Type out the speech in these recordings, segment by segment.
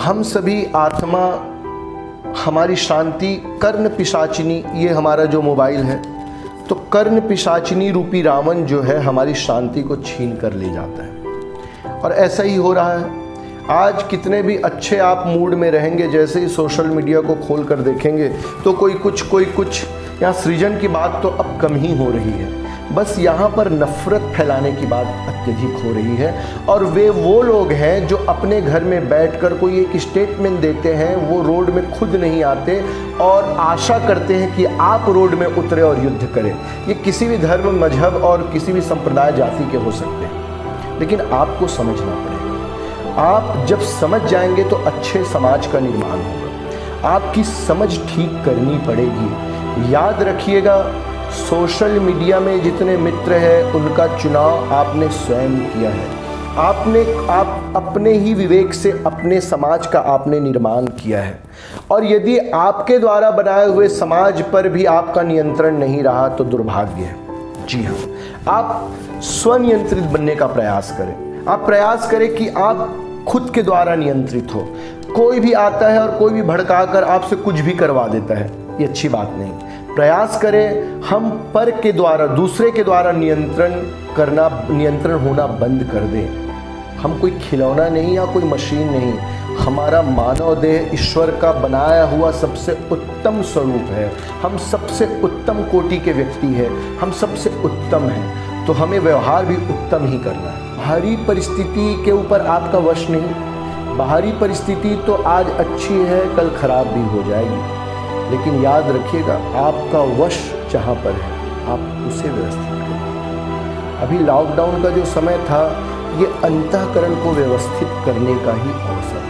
हम सभी आत्मा, हमारी शांति कर्ण पिशाचिनी, ये हमारा जो मोबाइल है, तो कर्ण पिशाचिनी रूपी रावण जो है हमारी शांति को छीन कर ले जाता है। और ऐसा ही हो रहा है। आज कितने भी अच्छे आप मूड में रहेंगे, जैसे ही सोशल मीडिया को खोल कर देखेंगे तो कोई कुछ यहाँ सृजन की बात तो अब कम ही हो रही है, बस यहाँ पर नफरत फैलाने की बात अत्यधिक हो रही है। और वो लोग हैं जो अपने घर में बैठकर कोई एक स्टेटमेंट देते हैं, वो रोड में खुद नहीं आते और आशा करते हैं कि आप रोड में उतरे और युद्ध करें। ये किसी भी धर्म, मजहब और किसी भी संप्रदाय, जाति के हो सकते हैं, लेकिन आपको समझना पड़ेगा। आप जब समझ जाएंगे तो अच्छे समाज का निर्माण होगा। आपकी समझ ठीक करनी पड़ेगी। याद रखिएगा, सोशल मीडिया में जितने मित्र हैं उनका चुनाव आपने स्वयं किया है। आप अपने ही विवेक से अपने समाज का आपने निर्माण किया है। और यदि आपके द्वारा बनाए हुए समाज पर भी आपका नियंत्रण नहीं रहा तो दुर्भाग्य है। जी हाँ, आप स्वनियंत्रित बनने का प्रयास करें। आप प्रयास करें कि आप खुद के द्वारा नियंत्रित हो। कोई भी आता है और कोई भी भड़काकर आपसे कुछ भी करवा देता है, ये अच्छी बात नहीं। प्रयास करें हम पर के द्वारा, दूसरे के द्वारा नियंत्रण होना बंद कर दें। हम कोई खिलौना नहीं या कोई मशीन नहीं। हमारा मानव देह ईश्वर का बनाया हुआ सबसे उत्तम स्वरूप है। हम सबसे उत्तम कोटि के व्यक्ति हैं, हम सबसे उत्तम हैं, तो हमें व्यवहार भी उत्तम ही करना है। बाहरी परिस्थिति के ऊपर आपका वश नहीं। बाहरी परिस्थिति तो आज अच्छी है, कल खराब भी हो जाएगी, लेकिन याद रखिएगा आपका वश जहाँ पर है आप उसे व्यवस्थित करें। अभी लॉकडाउन का जो समय था, ये अंतःकरण को व्यवस्थित करने का ही अवसर था।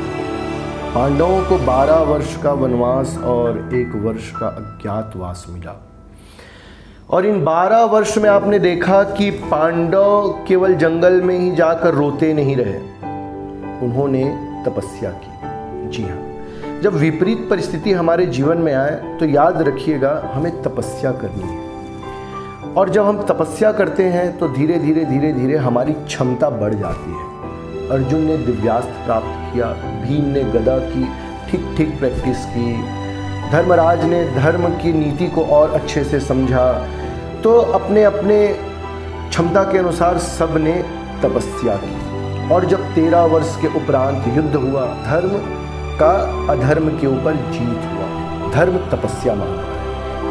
पांडवों को 12 वर्ष का वनवास और 1 वर्ष का अज्ञातवास मिला। और इन 12 वर्ष में आपने देखा कि पांडव केवल जंगल में ही जाकर रोते नहीं रहे, उन्होंने तपस्या की। जी हाँ, जब विपरीत परिस्थिति हमारे जीवन में आए तो याद रखिएगा हमें तपस्या करनी है। और जब हम तपस्या करते हैं तो धीरे धीरे हमारी क्षमता बढ़ जाती है। अर्जुन ने दिव्यास्त्र प्राप्त किया, भीम ने गदा की ठीक प्रैक्टिस की, धर्मराज ने धर्म की नीति को और अच्छे से समझा। तो अपने क्षमता के अनुसार सब ने तपस्या की। और जब 13 वर्ष के उपरांत युद्ध हुआ, धर्म का अधर्म के ऊपर जीत हुआ। धर्म तपस्या मांगता है।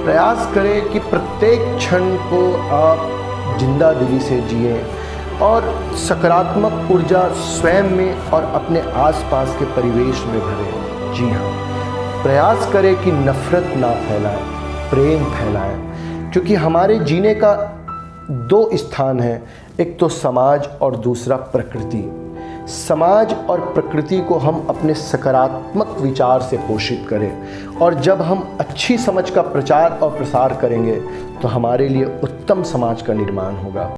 प्रयास करें कि प्रत्येक क्षण को आप जिंदा दिली से जिए और सकारात्मक ऊर्जा स्वयं में और अपने आसपास के परिवेश में भरें। जी हाँ, प्रयास करें कि नफरत ना फैलाएं, प्रेम फैलाएं, क्योंकि हमारे जीने का 2 स्थान है, एक तो समाज और दूसरा प्रकृति। समाज और प्रकृति को हम अपने सकारात्मक विचार से पोषित करें, और जब हम अच्छी समझ का प्रचार और प्रसार करेंगे तो हमारे लिए उत्तम समाज का निर्माण होगा।